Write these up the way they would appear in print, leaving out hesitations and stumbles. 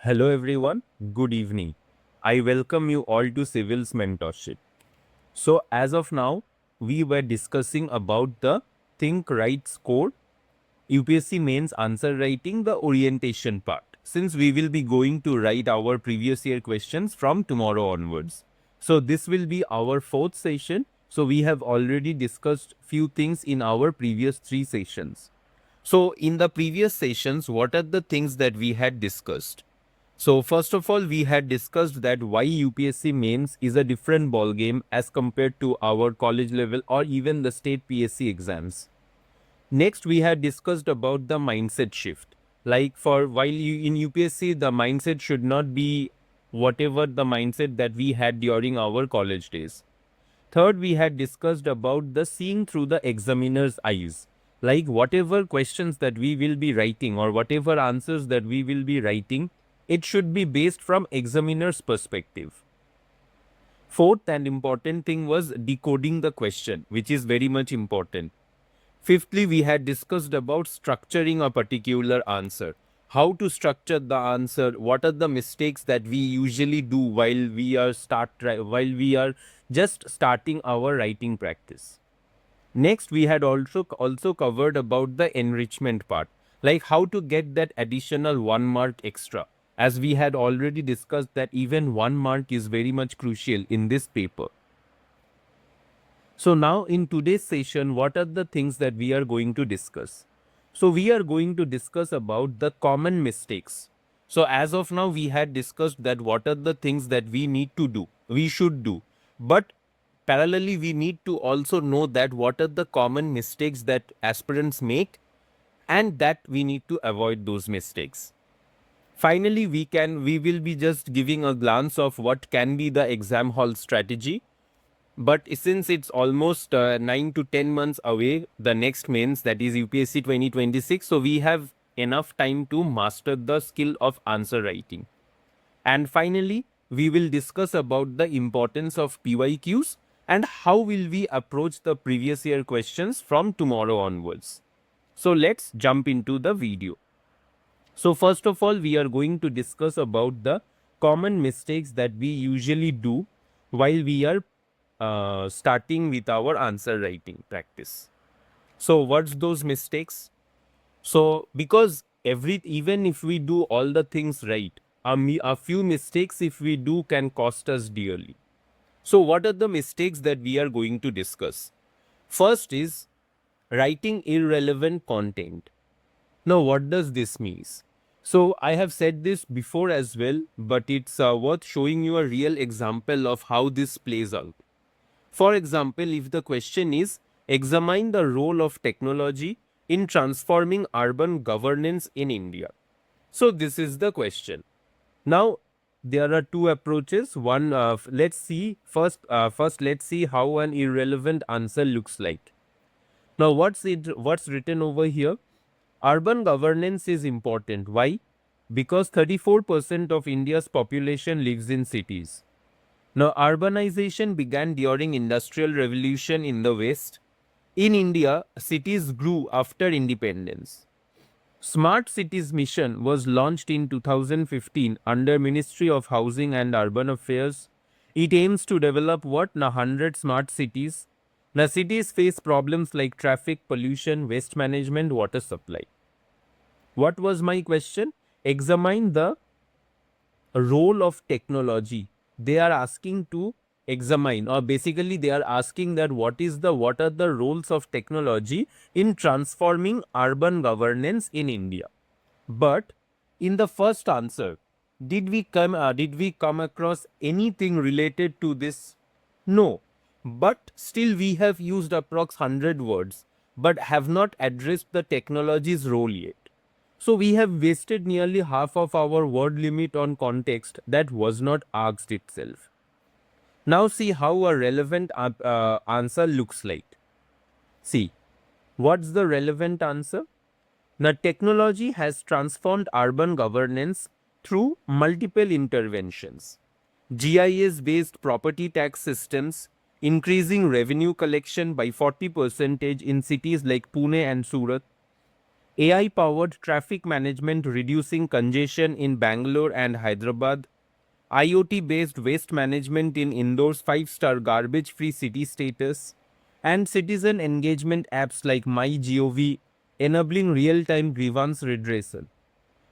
Hello everyone, good evening. I welcome you all to Civils Mentorship. So as of now, we were discussing about the Think Write Score UPSC Mains Answer Writing, the orientation part. Since we will be going to write our previous year questions from tomorrow onwards. So this will be our fourth session. So we have already discussed few things in our previous three sessions. So in the previous sessions, what are the things that we had discussed? So first of all, we had discussed that why UPSC mains is a different ball game as compared to our college level or even the state PSC exams. Next, we had discussed about the mindset shift. Like for while you in UPSC, the mindset should not be whatever the mindset that we had during our college days. Third, we had discussed about the seeing through the examiner's eyes. Like whatever questions that we will be writing or whatever answers that we will be writing, it should be based from examiner's perspective. Fourth and important thing was decoding the question, which is very much important. Fifthly, we had discussed about structuring a particular answer. How to structure the answer, what are the mistakes that we usually do while we are just starting our writing practice. Next, we had also covered about the enrichment part, like how to get that additional 1 mark extra, as we had already discussed that even 1 mark is very much crucial in this paper. So now in today's session, what are the things that we are going to discuss? So we are going to discuss about the common mistakes. So as of now, we had discussed that what are the things that we need to do, we should do. But parallelly, we need to also know that what are the common mistakes that aspirants make and that we need to avoid those mistakes. Finally, we will be just giving a glance of what can be the exam hall strategy. But since it's almost 9 to 10 months away, the next mains, that is UPSC 2026, so we have enough time to master the skill of answer writing. And finally, we will discuss about the importance of PYQs and how will we approach the previous year questions from tomorrow onwards. So let's jump into the video. So first of all, we are going to discuss about the common mistakes that we usually do while we are starting with our answer writing practice. So what's those mistakes? So because even if we do all the things right, a few mistakes if we do can cost us dearly. So what are the mistakes that we are going to discuss? First is writing irrelevant content. Now what does this mean? So I have said this before as well, but it's worth showing you a real example of how this plays out. For example, if the question is examine the role of technology in transforming urban governance in India. So this is the question. Now there are two approaches. One, let's see first. First, let's see how an irrelevant answer looks like. Now, what's written over here? Urban governance is important. Why? Because 34% of India's population lives in cities. Now, urbanization began during Industrial Revolution in the West. In India, cities grew after independence. Smart Cities Mission was launched in 2015 under Ministry of Housing and Urban Affairs. It aims to develop what? 100 smart cities. Now, cities face problems like traffic, pollution, waste management, water supply. What was my question? Examine the role of technology. They are asking to examine, or basically they are asking that what are the roles of technology in transforming urban governance in India. But in the first answer, did we come across anything related to this? No. But still we have used approx 100 words but have not addressed the technology's role yet. So we have wasted nearly half of our word limit on context that was not asked itself. Now see how a relevant answer looks like. See, what's the relevant answer? Now, technology has transformed urban governance through multiple interventions. GIS-based property tax systems, increasing revenue collection by 40% in cities like Pune and Surat, AI-powered traffic management reducing congestion in Bangalore and Hyderabad, IoT-based waste management in Indore's 5-star garbage-free city status, and citizen engagement apps like MyGov enabling real-time grievance redressal.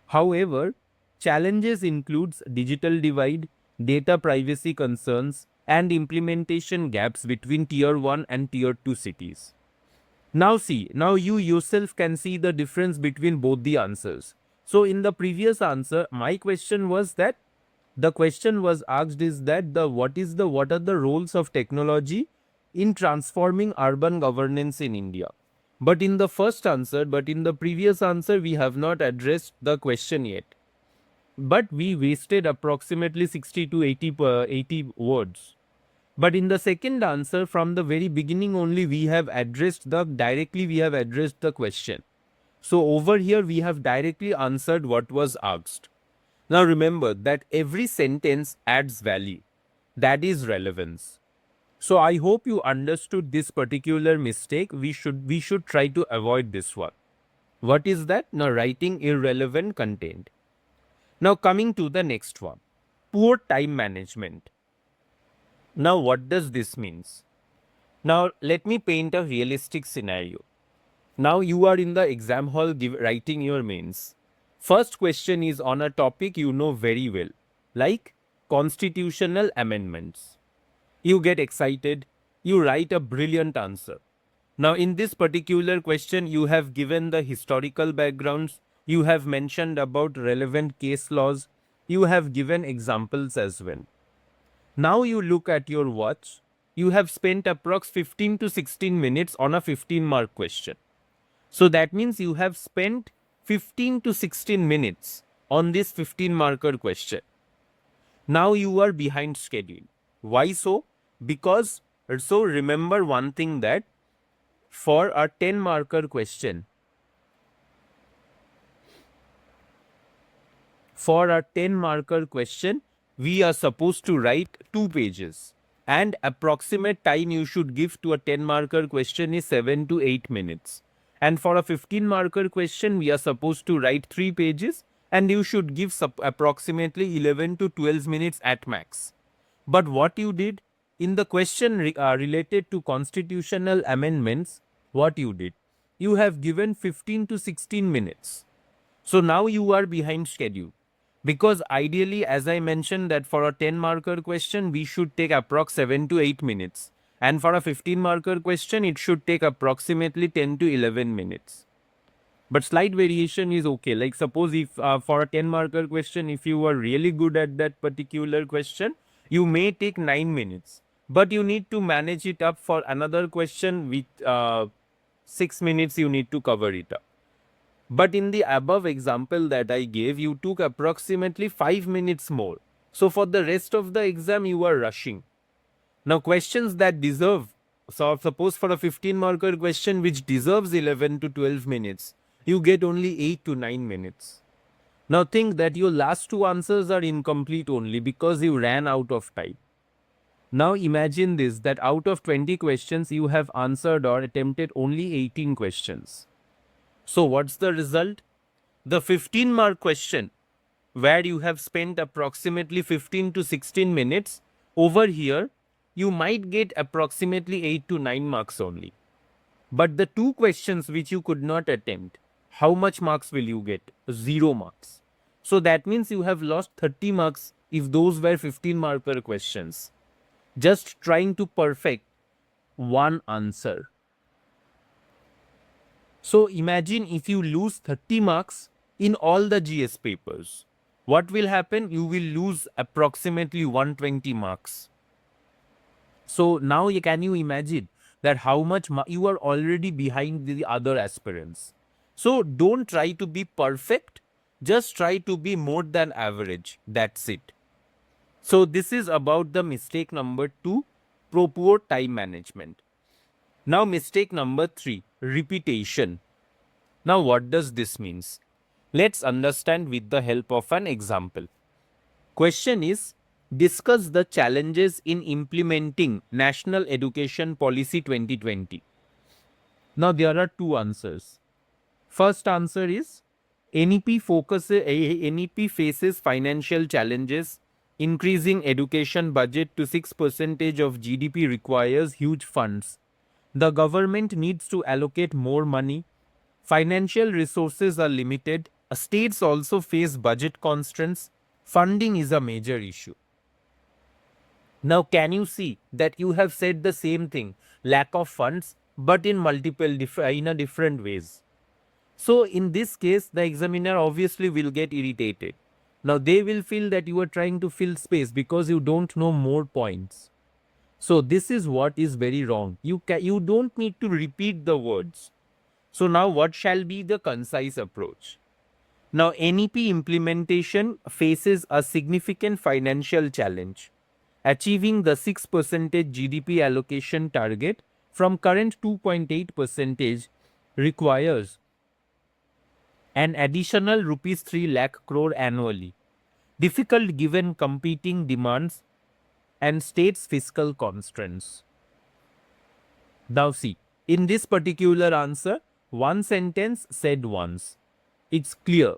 However, challenges includes digital divide, data privacy concerns, and implementation gaps between Tier 1 and Tier 2 cities. Now see, now you yourself can see the difference between both the answers. So in the previous answer, my question was that the question was asked is that what are the roles of technology in transforming urban governance in India. But in the previous answer, we have not addressed the question yet. But we wasted approximately 60 to 80 words. But in the second answer, from the very beginning only, we have addressed the question. So over here, we have directly answered what was asked. Now remember that every sentence adds value. That is relevance. So I hope you understood this particular mistake. We should try to avoid this one. What is that? Now writing irrelevant content. Now coming to the next one. Poor time management. Now what does this means? Now let me paint a realistic scenario. Now you are in the exam hall writing your mains. First question is on a topic you know very well, like constitutional amendments. You get excited, you write a brilliant answer. Now in this particular question, you have given the historical backgrounds, you have mentioned about relevant case laws, you have given examples as well. Now you look at your watch, you have spent approx 15 to 16 minutes on a 15-mark question. So that means you have spent 15 to 16 minutes on this 15-marker question. Now you are behind schedule. Why so? Because, so remember one thing that for a 10-marker question, we are supposed to write 2 pages. And approximate time you should give to a 10-marker question is 7 to 8 minutes. And for a 15-marker question, we are supposed to write 3 pages and you should give approximately 11 to 12 minutes at max. But what you did in the question related to constitutional amendments, what you did? You have given 15 to 16 minutes. So now you are behind schedule. Because ideally, as I mentioned that for a 10-marker question, we should take approx 7 to 8 minutes. And for a 15-marker question, it should take approximately 10 to 11 minutes. But slight variation is okay. Like suppose if for a 10-marker question, if you are really good at that particular question, you may take 9 minutes. But you need to manage it up for another question with 6 minutes you need to cover it up. But in the above example that I gave, you took approximately 5 minutes more. So for the rest of the exam, you are rushing. Now questions that deserve, so suppose for a 15-marker question which deserves 11 to 12 minutes, you get only 8 to 9 minutes. Now think that your last 2 answers are incomplete only because you ran out of time. Now imagine this, that out of 20 questions, you have answered or attempted only 18 questions. So what's the result? The 15-mark question, where you have spent approximately 15 to 16 minutes, over here, you might get approximately 8 to 9 marks only. But the 2 questions which you could not attempt, how much marks will you get? 0 marks. So that means you have lost 30 marks if those were 15-marker questions. Just trying to perfect one answer. So imagine if you lose 30 marks in all the GS papers. What will happen? You will lose approximately 120 marks. So now can you imagine that how much you are already behind the other aspirants. So don't try to be perfect. Just try to be more than average. That's it. So this is about the mistake number 2, poor time management. Now mistake number 3, repetition. Now what does this means? Let's understand with the help of an example. Question is, discuss the challenges in implementing National Education Policy 2020. Now there are 2 answers. First answer is NEP faces financial challenges. Increasing education budget to 6% of GDP requires huge funds. The government needs to allocate more money. Financial resources are limited. States also face budget constraints. Funding is a major issue. Now, can you see that you have said the same thing, lack of funds, but in different ways? So, in this case, the examiner obviously will get irritated. Now, they will feel that you are trying to fill space because you don't know more points. So, this is what is very wrong. You don't need to repeat the words. So, now what shall be the concise approach? Now, NEP implementation faces a significant financial challenge. Achieving the 6% GDP allocation target from current 2.8% requires an additional rupees 3 lakh crore annually. Difficult given competing demands and states' fiscal constraints. Now see, in this particular answer, one sentence said once. It's clear.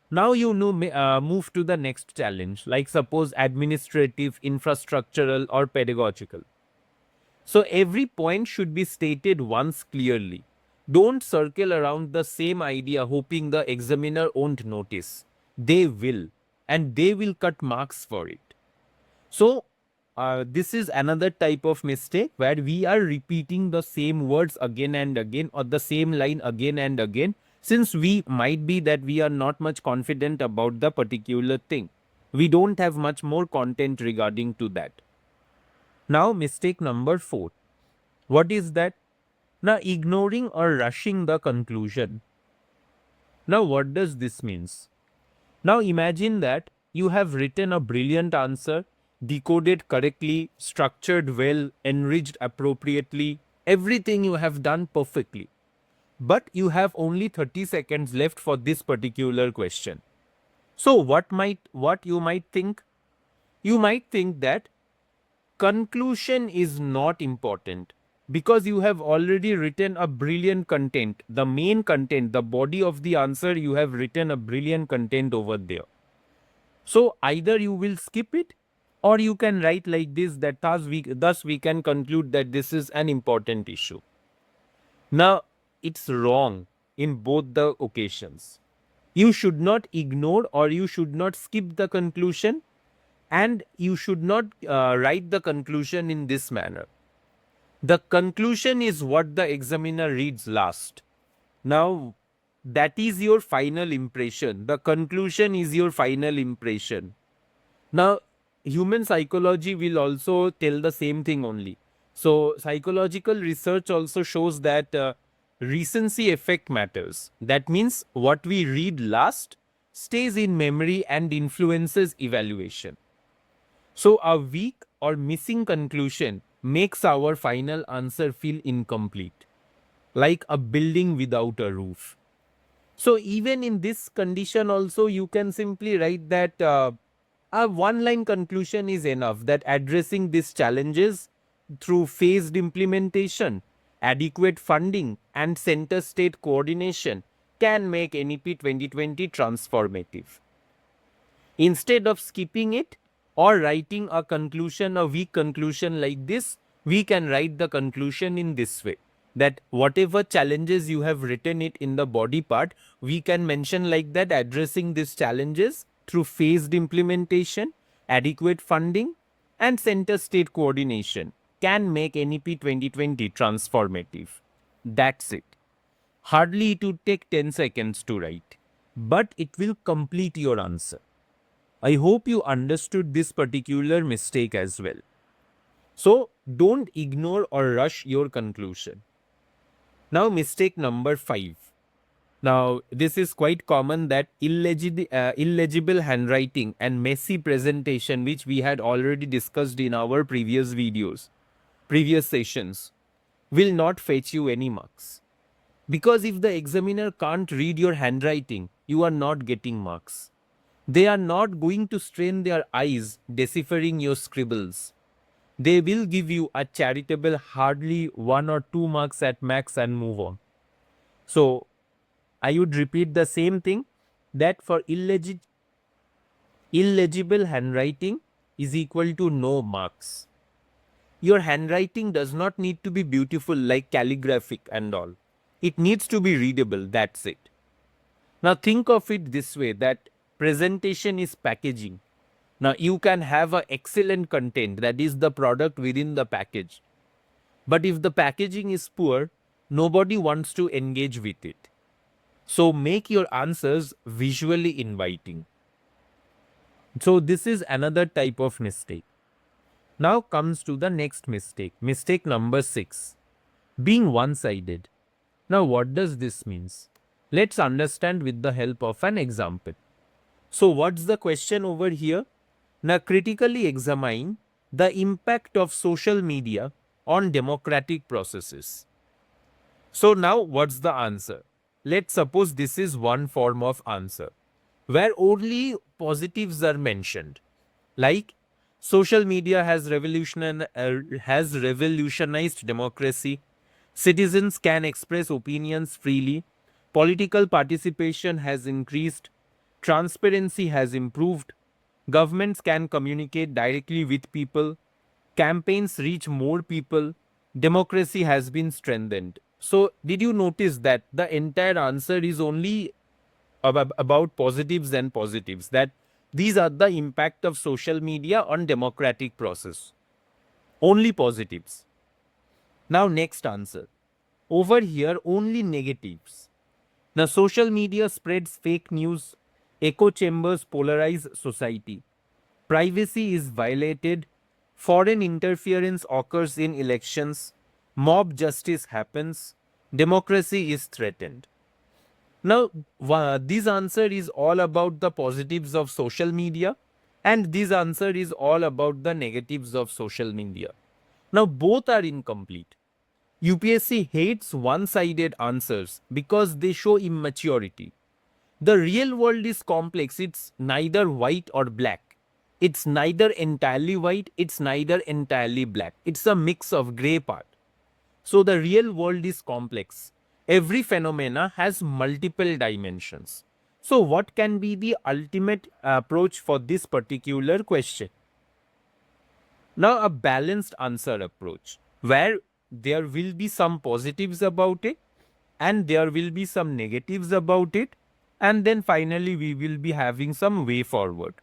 Now you know, move to the next challenge, like suppose administrative, infrastructural, or pedagogical. So every point should be stated once clearly. Don't circle around the same idea hoping the examiner won't notice. They will, and they will cut marks for it. So this is another type of mistake where we are repeating the same words again and again or the same line again and again, since we might be that we are not much confident about the particular thing. We don't have much more content regarding to that. Now mistake number 4. What is that? Now ignoring or rushing the conclusion. Now what does this means? Now imagine that you have written a brilliant answer, decoded correctly, structured well, enriched appropriately, everything you have done perfectly. But you have only 30 seconds left for this particular question. So what you might think? You might think that conclusion is not important because you have already written a brilliant content. The main content, the body of the answer, you have written a brilliant content over there. So either you will skip it or you can write like this, that thus we can conclude that this is an important issue. Now it's wrong in both the occasions. You should not ignore or you should not skip the conclusion, and you should not write the conclusion in this manner. The conclusion is what the examiner reads last. Now, that is your final impression. The conclusion is your final impression. Now, human psychology will also tell the same thing only. So, psychological research also shows that recency effect matters. That means what we read last stays in memory and influences evaluation. So, a weak or missing conclusion makes our final answer feel incomplete, like a building without a roof. So, even in this condition also, you can simply write that a one-line conclusion is enough, that addressing these challenges through phased implementation, adequate funding, and center-state coordination can make NEP 2020 transformative. Instead of skipping it or writing a weak conclusion like this, we can write the conclusion in this way, that whatever challenges you have written it in the body part, we can mention like that, addressing these challenges through phased implementation, adequate funding, and center state coordination can make NEP 2020 transformative. That's it. Hardly it would take 10 seconds to write, but it will complete your answer. I hope you understood this particular mistake as well. So don't ignore or rush your conclusion. Now mistake number 5. Now this is quite common, that illegible handwriting and messy presentation, which we had already discussed in our previous videos, previous sessions, will not fetch you any marks. Because if the examiner can't read your handwriting, you are not getting marks. They are not going to strain their eyes deciphering your scribbles. They will give you a charitable hardly 1 or 2 marks at max and move on. So I would repeat the same thing, that for illegible handwriting is equal to no marks. Your handwriting does not need to be beautiful like calligraphic and all. It needs to be readable, that's it. Now think of it this way, that presentation is packaging. Now you can have an excellent content, that is the product within the package. But if the packaging is poor, nobody wants to engage with it. So make your answers visually inviting. So this is another type of mistake. Now comes to the next mistake. Mistake number 6. Being one-sided. Now what does this mean? Let's understand with the help of an example. So what's the question over here? Now critically examine the impact of social media on democratic processes. So now what's the answer? Let's suppose this is one form of answer where only positives are mentioned. Like social media has revolutionized democracy. Citizens can express opinions freely. Political participation has increased. Transparency has improved. Governments can communicate directly with people. Campaigns reach more people. Democracy has been strengthened. So, did you notice that the entire answer is only about positives and positives? That these are the impact of social media on democratic process. Only positives. Now, next answer. Over here, only negatives. Now, social media spreads fake news. Echo chambers polarize society. Privacy is violated. Foreign interference occurs in elections. Mob justice happens. Democracy is threatened. Now, this answer is all about the positives of social media, and this answer is all about the negatives of social media. Now, both are incomplete. UPSC hates one-sided answers because they show immaturity. The real world is complex. It's neither white or black. It's neither entirely white, it's neither entirely black. It's a mix of gray part. So the real world is complex. Every phenomena has multiple dimensions. So what can be the ultimate approach for this particular question? Now a balanced answer approach where there will be some positives about it and there will be some negatives about it, and then finally we will be having some way forward.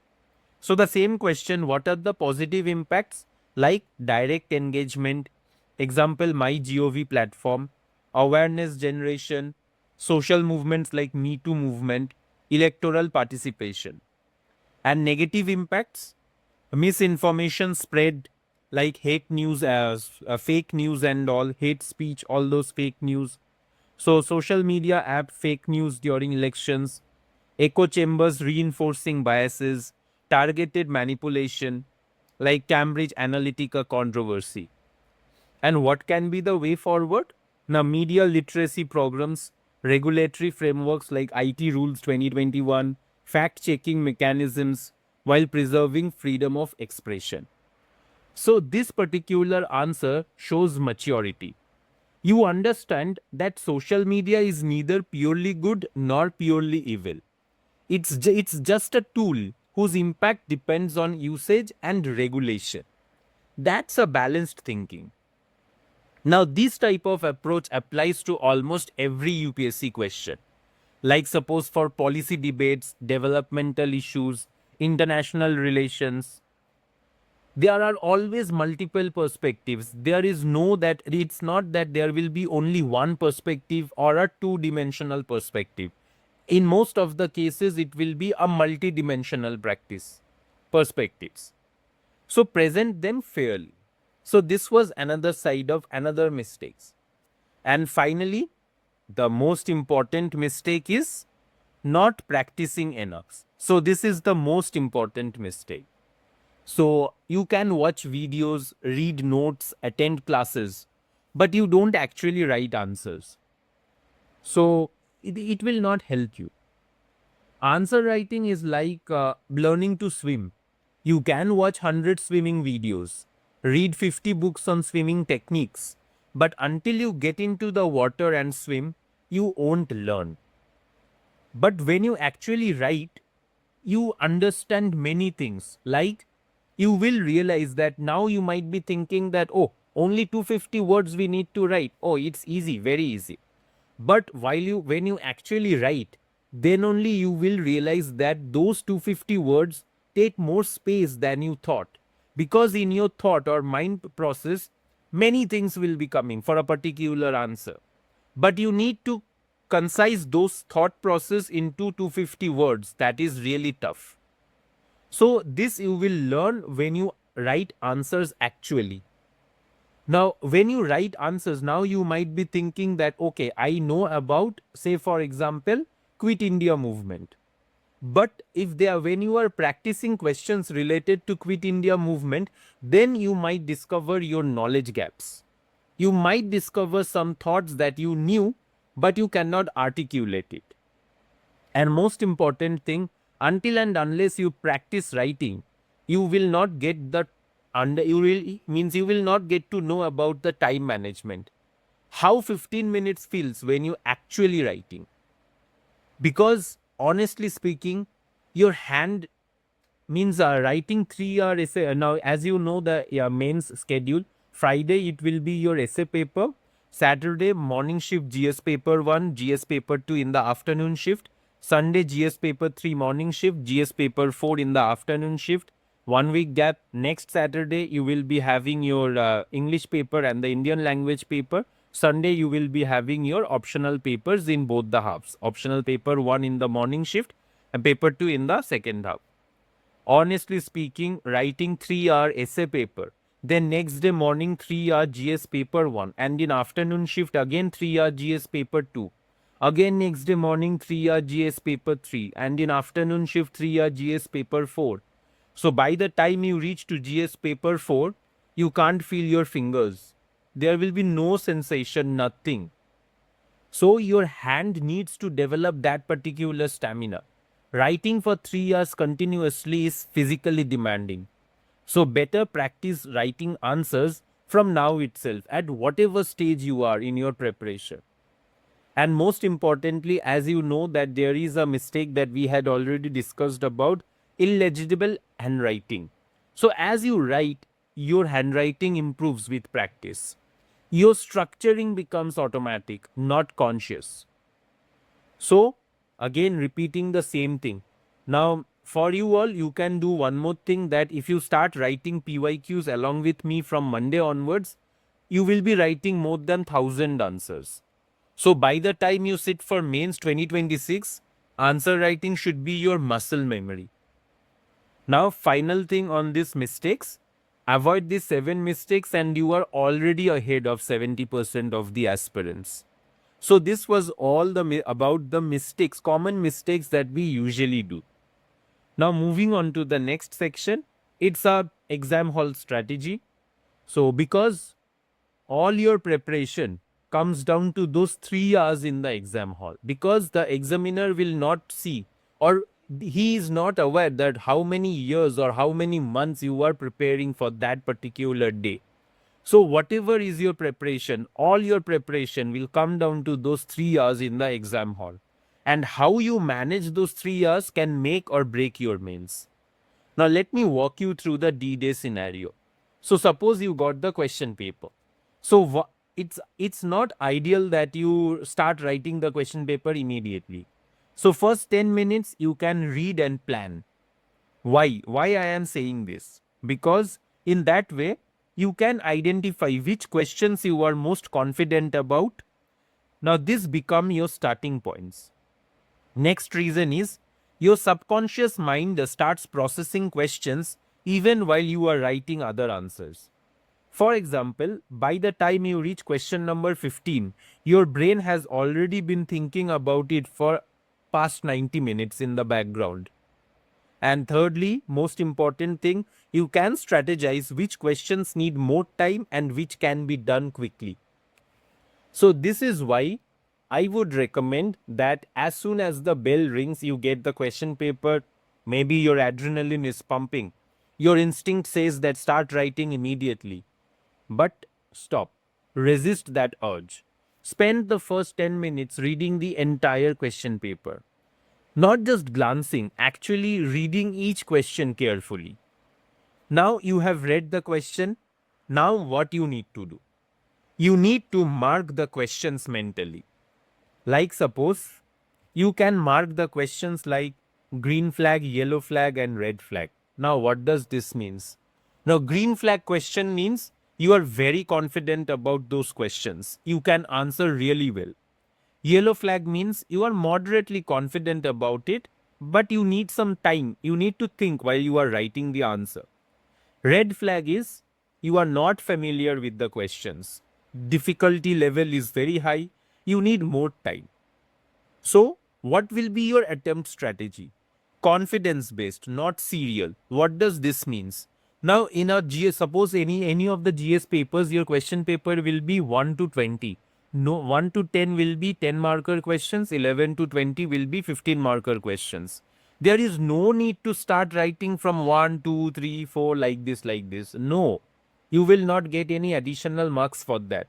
So the same question, what are the positive impacts? Like direct engagement, example MyGov platform, awareness generation, social movements like Me Too movement, electoral participation. And negative impacts, misinformation spread like hate news, fake news and all, hate speech, all those fake news. So social media app fake news during elections, echo chambers reinforcing biases, targeted manipulation like Cambridge Analytica controversy. And what can be the way forward? Now, media literacy programs, regulatory frameworks like IT Rules 2021, fact checking mechanisms while preserving freedom of expression. So, this particular answer shows maturity. You understand that social media is neither purely good nor purely evil. It's just a tool whose impact depends on usage and regulation. That's a balanced thinking. Now, this type of approach applies to almost every UPSC question. Like suppose for policy debates, developmental issues, international relations, there are always multiple perspectives. There is no that it's not that there will be only one perspective or a two-dimensional perspective. In most of the cases, it will be a multi-dimensional practice perspectives. So present them fairly. So this was another side of another mistakes. And finally, the most important mistake is not practicing enough. So this is the most important mistake. So you can watch videos, read notes, attend classes, but you don't actually write answers. So it will not help you. Answer writing is like learning to swim. You can watch 100 swimming videos, read 50 books on swimming techniques, but until you get into the water and swim, you won't learn. But when you actually write, you understand many things. Like, you will realize that now you might be thinking that, oh, only 250 words we need to write. Oh, it's easy, very easy. But when you actually write, then only you will realize that those 250 words take more space than you thought. Because in your thought or mind process, many things will be coming for a particular answer. But you need to concise those thought process into 250 words. That is really tough. So this you will learn when you write answers actually. Now, when you write answers, now you might be thinking that, okay, I know about, say, for example, Quit India movement. But if they are, when you are practicing questions related to Quit India movement, then you might discover your knowledge gaps. You might discover some thoughts that you knew, but you cannot articulate it. And most important thing, until and unless you practice writing, you will not get the you will not get to know about the time management. How 15 minutes feels when you actually writing. Because honestly speaking, your hand means writing 3 hour essay. Now, as you know, the mains schedule, Friday it will be your essay paper, Saturday morning shift GS paper 1, GS paper 2 in the afternoon shift, Sunday GS paper 3 morning shift, GS paper 4 in the afternoon shift. 1 week gap, next Saturday you will be having your English paper and the Indian language paper. Sunday you will be having your optional papers in both the halves, optional paper 1 in the morning shift and paper 2 in the second half. Honestly speaking, writing 3 hour essay paper, then next day morning 3 hour GS paper 1, and in afternoon shift again 3 hour GS paper 2. Again next day morning 3 hour GS paper 3, and in afternoon shift 3 hour GS paper 4. So by the time you reach to GS paper 4, you can't feel your fingers. There will be no sensation, nothing. So your hand needs to develop that particular stamina. Writing for 3 hours continuously is physically demanding. So better practice writing answers from now itself at whatever stage you are in your preparation. And most importantly, as you know that there is a mistake that we had already discussed about, illegible handwriting. So as you write, your handwriting improves with practice. Your structuring becomes automatic, not conscious. So, again, repeating the same thing. Now, for you all, you can do one more thing, that if you start writing PYQs along with me from Monday onwards, you will be writing more than 1,000 answers. So, by the time you sit for mains 2026, answer writing should be your muscle memory. Now, final thing on these mistakes, avoid these 7 mistakes and you are already ahead of 70% of the aspirants. So this was all about the mistakes, common mistakes that we usually do. Now moving on to the next section, it's a exam hall strategy. So because all your preparation comes down to those 3 hours in the exam hall, because the examiner will not see, or he is not aware that how many years or how many months you are preparing for that particular day. So whatever is your preparation, all your preparation will come down to those 3 hours in the exam hall. And how you manage those 3 hours can make or break your mains. Now let me walk you through the D-Day scenario. So suppose you got the question paper. So it's not ideal that you start writing the question paper immediately. So first 10 minutes you can read and plan. Why I am saying this? Because in that way you can identify which questions you are most confident about. Now this become your starting points. Next reason is your subconscious mind starts processing questions even while you are writing other answers. For example, by the time you reach question number 15, your brain has already been thinking about it for past 90 minutes in the background. And thirdly, most important thing, you can strategize which questions need more time and which can be done quickly. So this is why I would recommend that as soon as the bell rings, you get the question paper, maybe your adrenaline is pumping. Your instinct says that start writing immediately. But stop. Resist that urge. Spend the first 10 minutes reading the entire question paper. Not just glancing, actually reading each question carefully. Now you have read the question. Now what you need to do? You need to mark the questions mentally. Like suppose you can mark the questions like green flag, yellow flag and red flag. Now what does this means? Now green flag question means you are very confident about those questions. You can answer really well. Yellow flag means you are moderately confident about it, but you need some time. You need to think while you are writing the answer. Red flag is you are not familiar with the questions. Difficulty level is very high. You need more time. So, what will be your attempt strategy? Confidence based, not serial. What does this means? Now, in a GS, suppose any of the GS papers, your question paper will be 1 to 20. No, 1 to 10 will be 10 marker questions, 11 to 20 will be 15 marker questions. There is no need to start writing from 1, 2, 3, 4 like this, like this. No, you will not get any additional marks for that,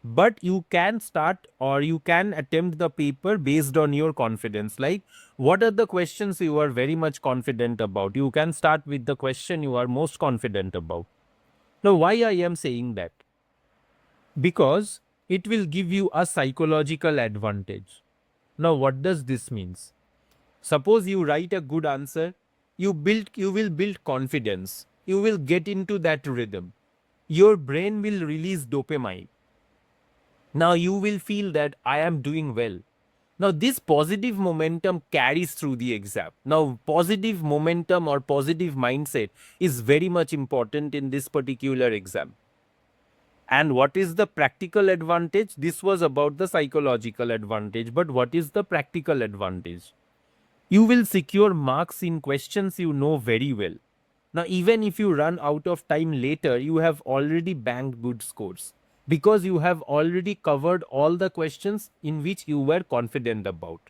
but you can start or you can attempt the paper based on your confidence. Like, what are the questions you are very much confident about? You can start with the question you are most confident about. Now, why I am saying that? Because it will give you a psychological advantage. Now, what does this means? Suppose you write a good answer, you will build confidence, you will get into that rhythm, your brain will release dopamine. Now you will feel that I am doing well. Now this positive momentum carries through the exam. Now positive momentum or positive mindset is very much important in this particular exam. And what is the practical advantage? This was about the psychological advantage, but what is the practical advantage? You will secure marks in questions you know very well. Now, even if you run out of time later, you have already banked good scores because you have already covered all the questions in which you were confident about.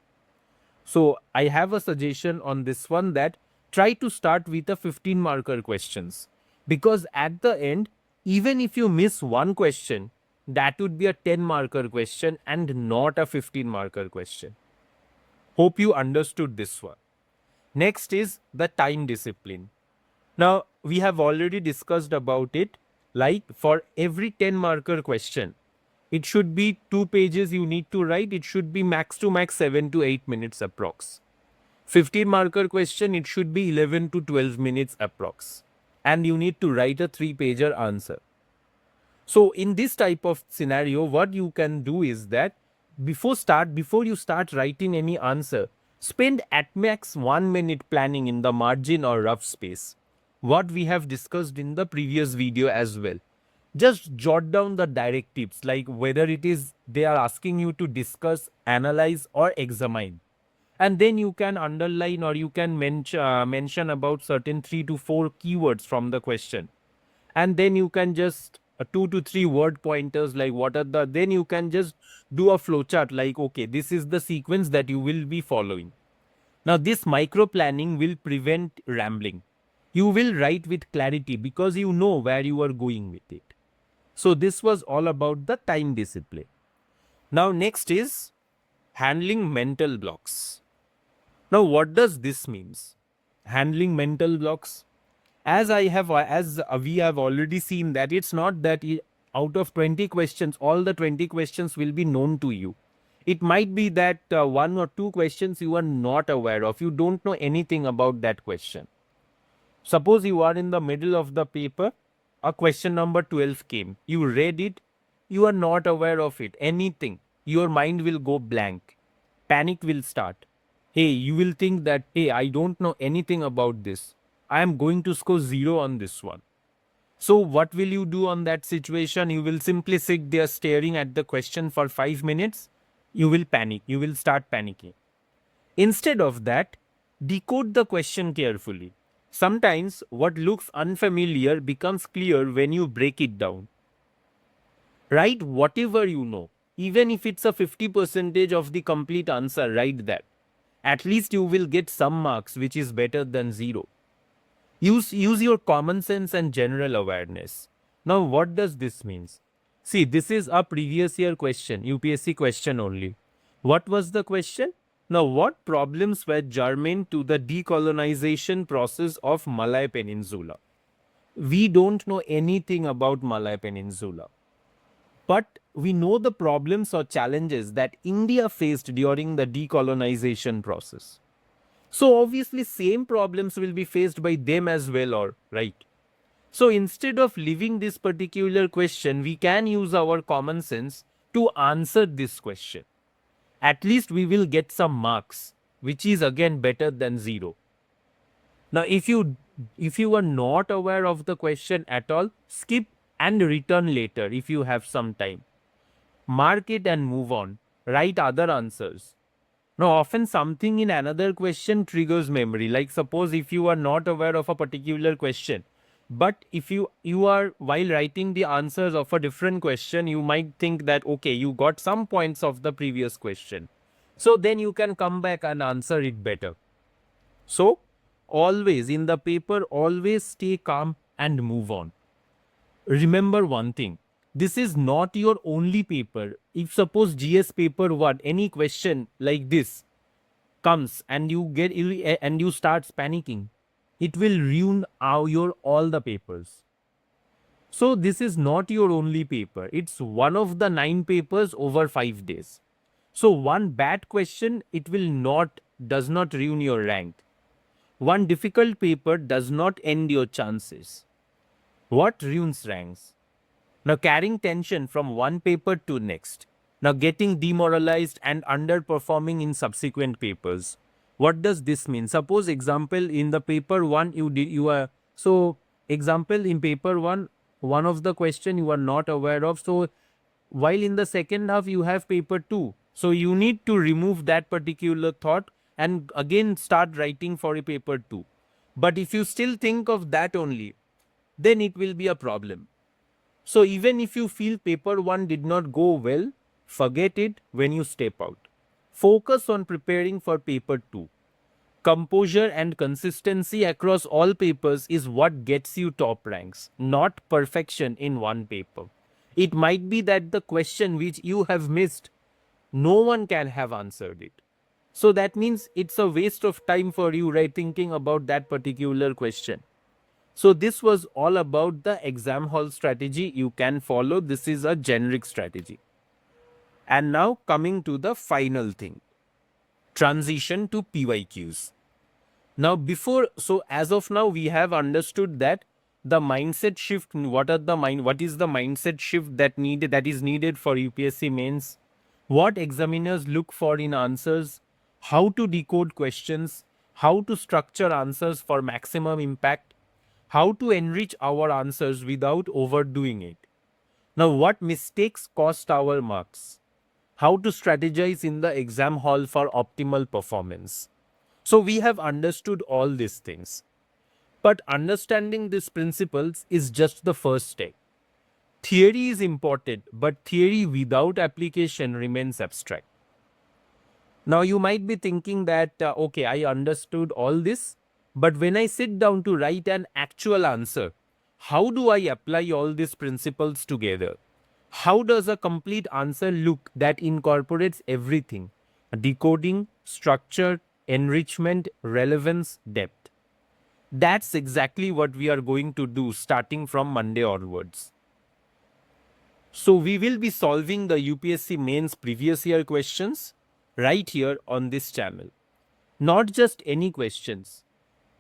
So, I have a suggestion on this one, that try to start with a 15 marker questions, because at the end, even if you miss one question, that would be a 10 marker question and not a 15 marker question. Hope you understood this one. Next is the time discipline. Now, we have already discussed about it. Like, for every 10 marker question, it should be 2 pages you need to write. It should be max to max 7 to 8 minutes approx. 15 marker question, it should be 11 to 12 minutes approx. And you need to write a 3-pager answer. So in this type of scenario, what you can do is that before you start writing any answer, spend at max 1 minute planning in the margin or rough space. What we have discussed in the previous video as well. Just jot down the directives, like whether it is they are asking you to discuss, analyze or examine. And then you can underline or you can mention about certain 3 to 4 keywords from the question. And then you can just 2 to 3 word pointers, like what are the, then you can just do a flowchart like, okay, this is the sequence that you will be following. Now this micro planning will prevent rambling. You will write with clarity because you know where you are going with it. So this was all about the time discipline. Now next is handling mental blocks. Now what does this means? Handling mental blocks. As we have already seen that it's not that out of 20 questions, all the 20 questions will be known to you. It might be that 1 or 2 questions you are not aware of. You don't know anything about that question. Suppose you are in the middle of the paper, a question number 12 came. You read it, you are not aware of it, anything. Your mind will go blank. Panic will start. Hey, you will think that, hey, I don't know anything about this. I am going to score 0 on this one. So what will you do on that situation? You will simply sit there staring at the question for 5 minutes. You will panic. You will start panicking. Instead of that, decode the question carefully. Sometimes what looks unfamiliar becomes clear when you break it down. Write whatever you know. Even if it's a 50% of the complete answer, write that. At least you will get some marks, which is better than 0. Use your common sense and general awareness. Now, what does this mean? See, this is a previous year question, UPSC question only. What was the question? Now, what problems were germane to the decolonization process of Malay Peninsula? We don't know anything about Malay Peninsula, but we know the problems or challenges that India faced during the decolonization process. So obviously same problems will be faced by them as well, or right? So instead of leaving this particular question, we can use our common sense to answer this question. At least we will get some marks, which is again better than zero. Now, if you are not aware of the question at all, skip and return later if you have some time. Mark it and move on. Write other answers. Now, often something in another question triggers memory. Like suppose if you are not aware of a particular question, but if you are while writing the answers of a different question, you might think that okay, you got some points of the previous question. So then you can come back and answer it better. So always in the paper, always stay calm and move on. Remember one thing, this is not your only paper. If suppose GS paper 1, any question like this comes and you start panicking, it will ruin your all the papers. So this is not your only paper. It's one of the 9 papers over 5 days. So one bad question, it will not does not ruin your rank. One difficult paper does not end your chances. What ruins ranks? Now carrying tension from one paper to next. Now getting demoralized and underperforming in subsequent papers. What does this mean? Suppose example in the paper 1 you are so example in paper 1, one of the question you are not aware of. So while in the second half you have paper 2. So you need to remove that particular thought and again start writing for a paper 2. But if you still think of that only, then it will be a problem. So even if you feel paper 1 did not go well, forget it when you step out. Focus on preparing for paper 2. Composure and consistency across all papers is what gets you top ranks, not perfection in one paper. It might be that the question which you have missed, no one can have answered it. So that means it's a waste of time for you, right, thinking about that particular question. So this was all about the exam hall strategy you can follow. This is a generic strategy. And now coming to the final thing, transition to PYQs. Now as of now we have understood that the mindset shift, what is the mindset shift that is needed for UPSC mains, what examiners look for in answers, how to decode questions, how to structure answers for maximum impact, how to enrich our answers without overdoing it. Now, what mistakes cost our marks? How to strategize in the exam hall for optimal performance. So, we have understood all these things. But understanding these principles is just the first step. Theory is important, but theory without application remains abstract. Now, you might be thinking that, okay, I understood all this, but when I sit down to write an actual answer, how do I apply all these principles together? How does a complete answer look that incorporates everything? Decoding, structure, enrichment, relevance, depth. That's exactly what we are going to do starting from Monday onwards. So we will be solving the UPSC mains previous year questions right here on this channel. Not just any questions.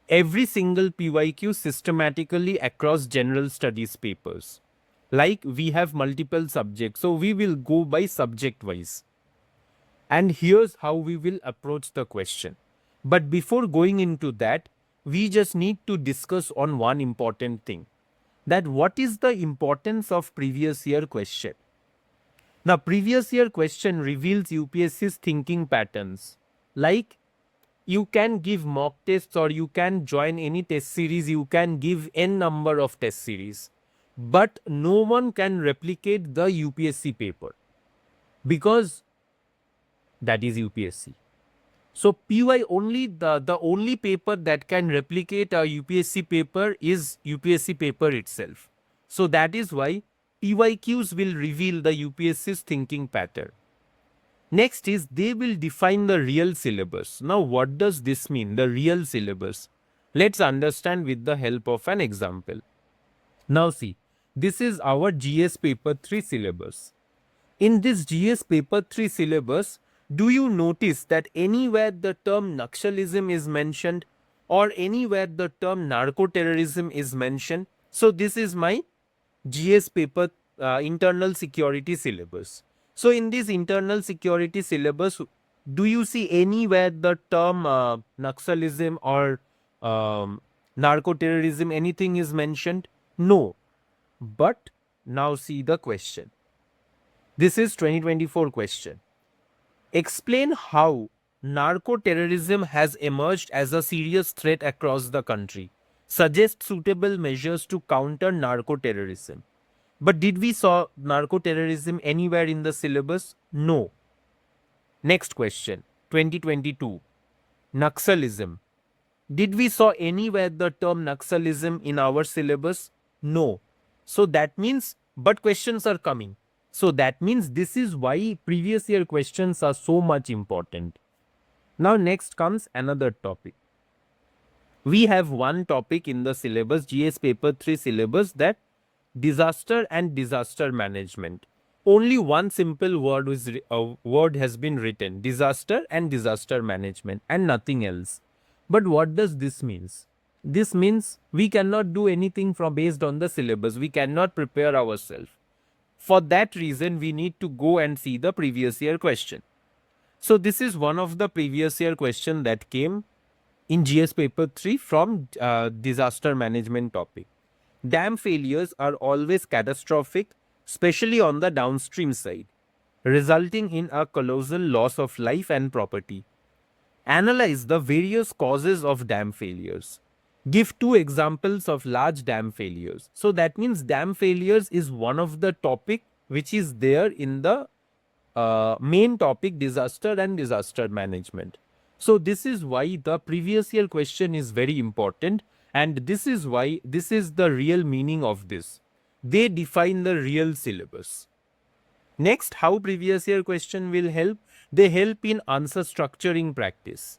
Every single PYQ systematically across general studies papers. Like we have multiple subjects, so we will go by subject wise. And here's how we will approach the question. But before going into that, we just need to discuss on one important thing. That what is the importance of previous year question? Now, previous year question reveals UPSC's thinking patterns. Like you can give mock tests or you can join any test series, you can give n number of test series. But no one can replicate the UPSC paper because that is UPSC. So PY only the only paper that can replicate a UPSC paper is UPSC paper itself. So that is why PYQs will reveal the UPSC's thinking pattern. Next is they will define the real syllabus. Now, what does this mean? The real syllabus. Let's understand with the help of an example. Now, see, this is our GS paper 3 syllabus. In this GS paper 3 syllabus, do you notice that anywhere the term Naxalism is mentioned or anywhere the term narco-terrorism is mentioned? So, this is my GS paper internal security syllabus. So, in this internal security syllabus, do you see anywhere the term Naxalism or narco-terrorism, anything is mentioned? No. But now see the question. This is 2024 question. Explain how narco-terrorism has emerged as a serious threat across the country. Suggest suitable measures to counter narco-terrorism. But did we saw narco-terrorism anywhere in the syllabus? No. Next question, 2022. Naxalism. Did we saw anywhere the term Naxalism in our syllabus? No. So that means, but questions are coming. So that means this is why previous year questions are so much important. Now next comes another topic. We have one topic in the syllabus, GS paper 3 syllabus, that disaster and disaster management. Only one simple word has been written, disaster and disaster management, and nothing else. But what does this means? This means we cannot do anything from based on the syllabus. We cannot prepare ourselves. For that reason, we need to go and see the previous year question. So this is one of the previous year question that came in GS paper 3 from disaster management topic. Dam failures are always catastrophic, especially on the downstream side, resulting in a colossal loss of life and property. Analyze the various causes of dam failures. Give 2 examples of large dam failures. So that means dam failures is one of the topic which is there in the main topic, disaster and disaster management. So this is why the previous year question is very important, and this is why this is the real meaning of this. They define the real syllabus. Next, how previous year question will help? They help in answer structuring practice.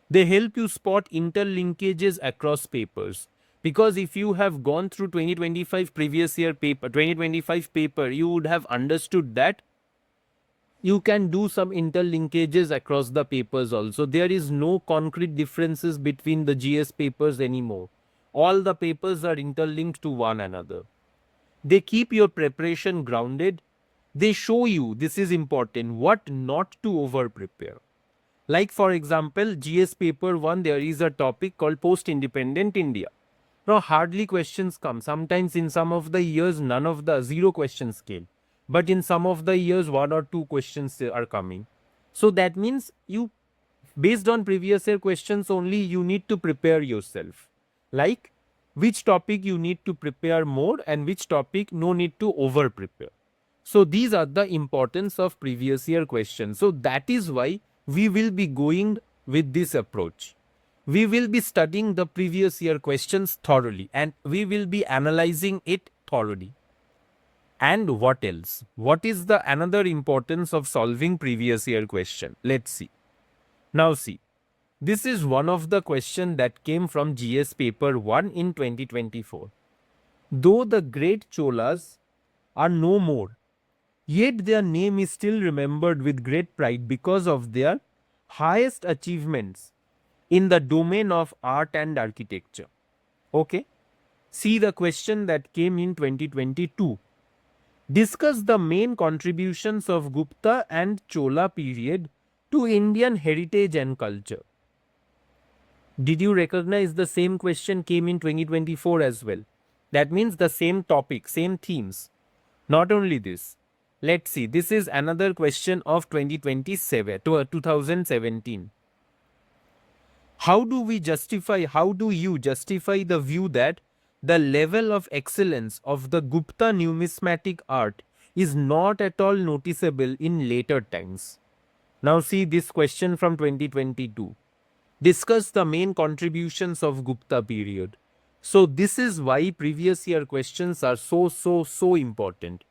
They help you spot interlinkages across papers. Because if you have gone through 2025 previous year paper, 2025 paper, you would have understood that you can do some interlinkages across the papers also. There is no concrete differences between the GS papers anymore. All the papers are interlinked to one another. They keep your preparation grounded. They show you, this is important, what not to over prepare. Like for example, GS paper 1, there is a topic called post-independent India. Now hardly questions come. Sometimes in some of the years, none of the 0 questions came. But in some of the years, 1 or 2 questions are coming. So that means you, based on previous year questions only, you need to prepare yourself. Like which topic you need to prepare more and which topic no need to over prepare. So these are the importance of previous year questions. So that is why we will be going with this approach. We will be studying the previous year questions thoroughly and we will be analyzing it thoroughly. And what else? What is the another importance of solving previous year question? Let's see. Now see, this is one of the question that came from GS paper 1 in 2024. Though the great Cholas are no more, yet their name is still remembered with great pride because of their highest achievements in the domain of art and architecture. Okay. See the question that came in 2022. Discuss the main contributions of Gupta and Chola period to Indian heritage and culture. Did you recognize the same question came in 2024 as well? That means the same topic, same themes. Not only this, let's see, this is another question of 2017. How do you justify the view that the level of excellence of the Gupta numismatic art is not at all noticeable in later times? Now see this question from 2022. Discuss the main contributions of Gupta period. So this is why previous year questions are so important.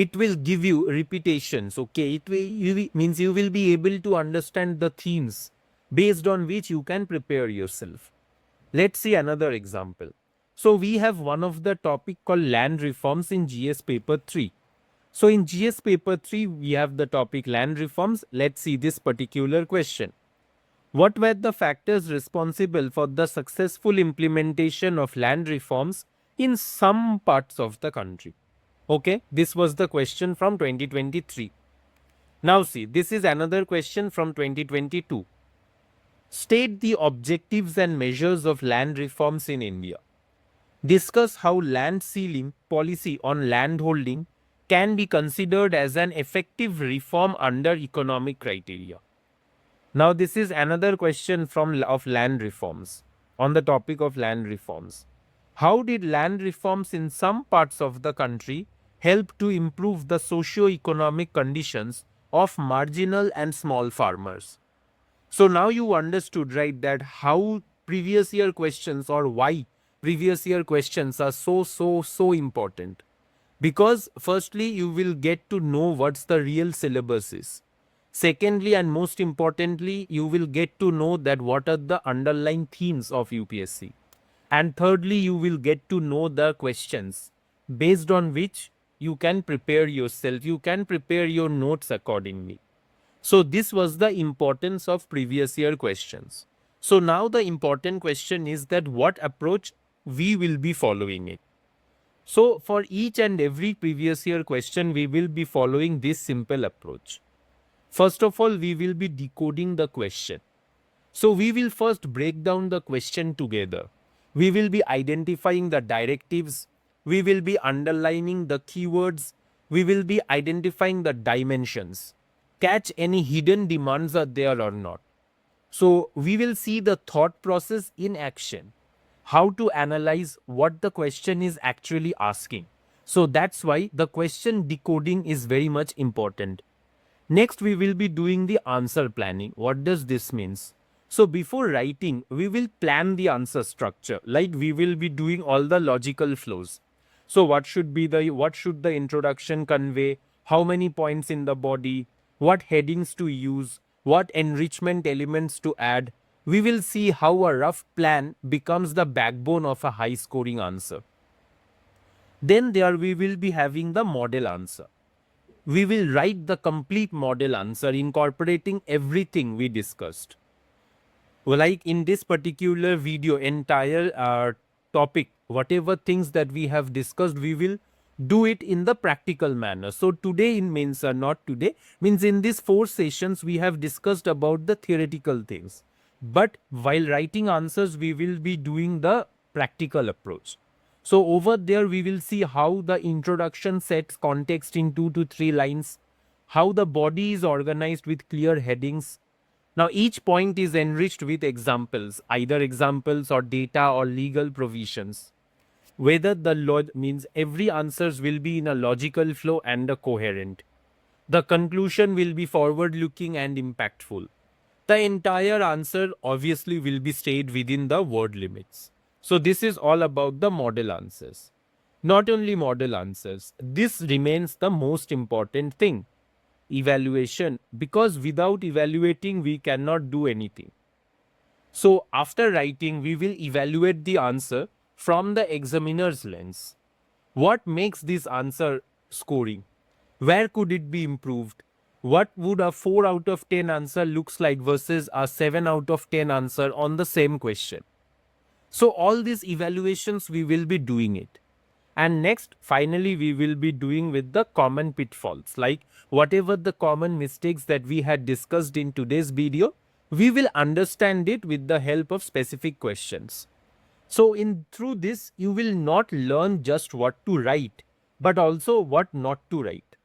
it will give you repetitions. Okay, means you will be able to understand the themes based on which you can prepare yourself. Let's see another example. So we have one of the topic called land reforms in GS paper 3. So in GS paper 3, we have the topic land reforms. Let's see this particular question. What were the factors responsible for the successful implementation of land reforms in some parts of the country? Okay, this was the question from 2023. Now see, this is another question from 2022. State the objectives and measures of land reforms in India. Discuss how land ceiling policy on landholding can be considered as an effective reform under economic criteria. Now this is another question from of land reforms, on the topic of land reforms. How did land reforms in some parts of the country help to improve the socio-economic conditions of marginal and small farmers? So now you understood, right, that how previous year questions, or why previous year questions are so important. Because firstly, you will get to know what's the real syllabus is. Secondly, and most importantly, you will get to know that what are the underlying themes of UPSC. And thirdly, you will get to know the questions based on which you can prepare yourself. You can prepare your notes accordingly. So this was the importance of previous year questions. So now the important question is that what approach we will be following it. So for each and every previous year question, we will be following this simple approach. First of all, we will be decoding the question. So we will first break down the question together. We will be identifying the directives. We will be underlining the keywords. We will be identifying the dimensions. Catch any hidden demands are there or not. So we will see the thought process in action. How to analyze what the question is actually asking. So that's why the question decoding is very much important. Next, we will be doing the answer planning. What does this means? So before writing, we will plan the answer structure. Like we will be doing all the logical flows. So what should the introduction convey? How many points in the body? What headings to use? What enrichment elements to add? We will see how a rough plan becomes the backbone of a high scoring answer. Then there we will be having the model answer. We will write the complete model answer incorporating everything we discussed. Like in this particular video, entire topic, whatever things that we have discussed, we will do it in the practical manner. So today in means not today, means in these 4 sessions we have discussed about the theoretical things. But while writing answers, we will be doing the practical approach. So over there, we will see how the introduction sets context in 2 to 3 lines, how the body is organized with clear headings. Now each point is enriched with examples, either examples or data or legal provisions. Whether the means every answers will be in a logical flow and a coherent. The conclusion will be forward looking and impactful. The entire answer obviously will be stayed within the word limits. So this is all about the model answers. Not only model answers, this remains the most important thing. Evaluation, because without evaluating we cannot do anything. So after writing, we will evaluate the answer from the examiner's lens. What makes this answer scoring? Where could it be improved? What would a 4 out of 10 answer looks like versus a 7 out of 10 answer on the same question? So all these evaluations we will be doing it. And next, finally, we will be doing with the common pitfalls, like whatever the common mistakes that we had discussed in today's video, we will understand it with the help of specific questions. So through this, you will not learn just what to write, but also what not to write.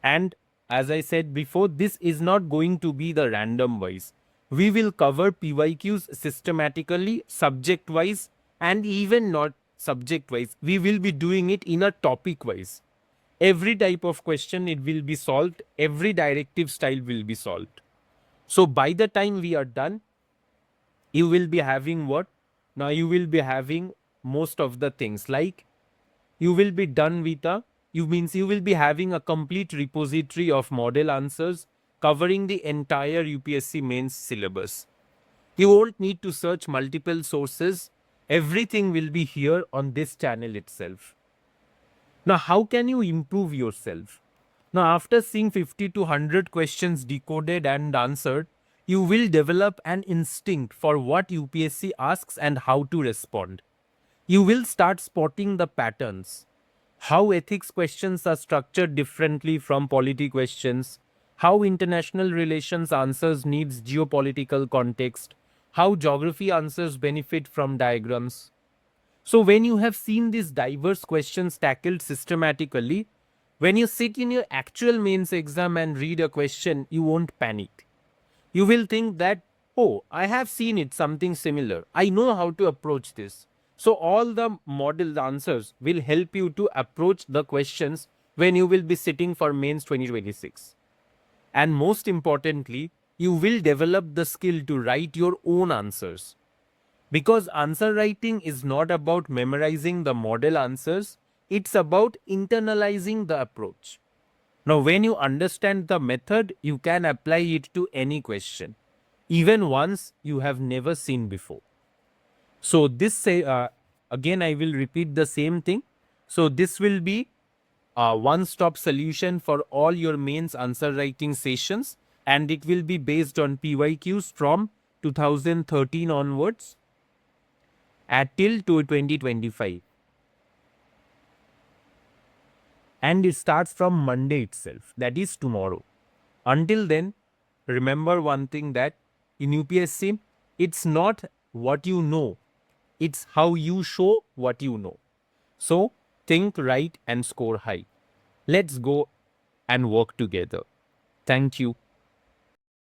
And as I said before, this is not going to be the random wise. We will cover PYQs systematically, subject wise, and even not subject wise. We will be doing it in a topic wise. Every type of question it will be solved. Every directive style will be solved. So by the time we are done, you will be having what? Now you will be having most of the things, like you will be done with you will be having a complete repository of model answers covering the entire UPSC mains syllabus. You won't need to search multiple sources. Everything will be here on this channel itself. Now, how can you improve yourself? Now, after seeing 50 to 100 questions decoded and answered, you will develop an instinct for what UPSC asks and how to respond. You will start spotting the patterns. How ethics questions are structured differently from polity questions, how international relations answers needs geopolitical context, how geography answers benefit from diagrams. So when you have seen these diverse questions tackled systematically, when you sit in your actual mains exam and read a question, you won't panic. You will think that, oh, I have seen it, something similar. I know how to approach this. So all the model answers will help you to approach the questions when you will be sitting for mains 2026. And most importantly, you will develop the skill to write your own answers. Because answer writing is not about memorizing the model answers, it's about internalizing the approach. Now, when you understand the method, you can apply it to any question, even ones you have never seen before. So, again, I will repeat the same thing. So, this will be a one-stop solution for all your mains answer writing sessions, and it will be based on PYQs from 2013 onwards at till to 2025. And it starts from Monday itself, that is tomorrow. Until then, remember one thing, that in UPSC, it's not what you know, it's how you show what you know. So think, write, and score high. Let's go and work together. Thank you.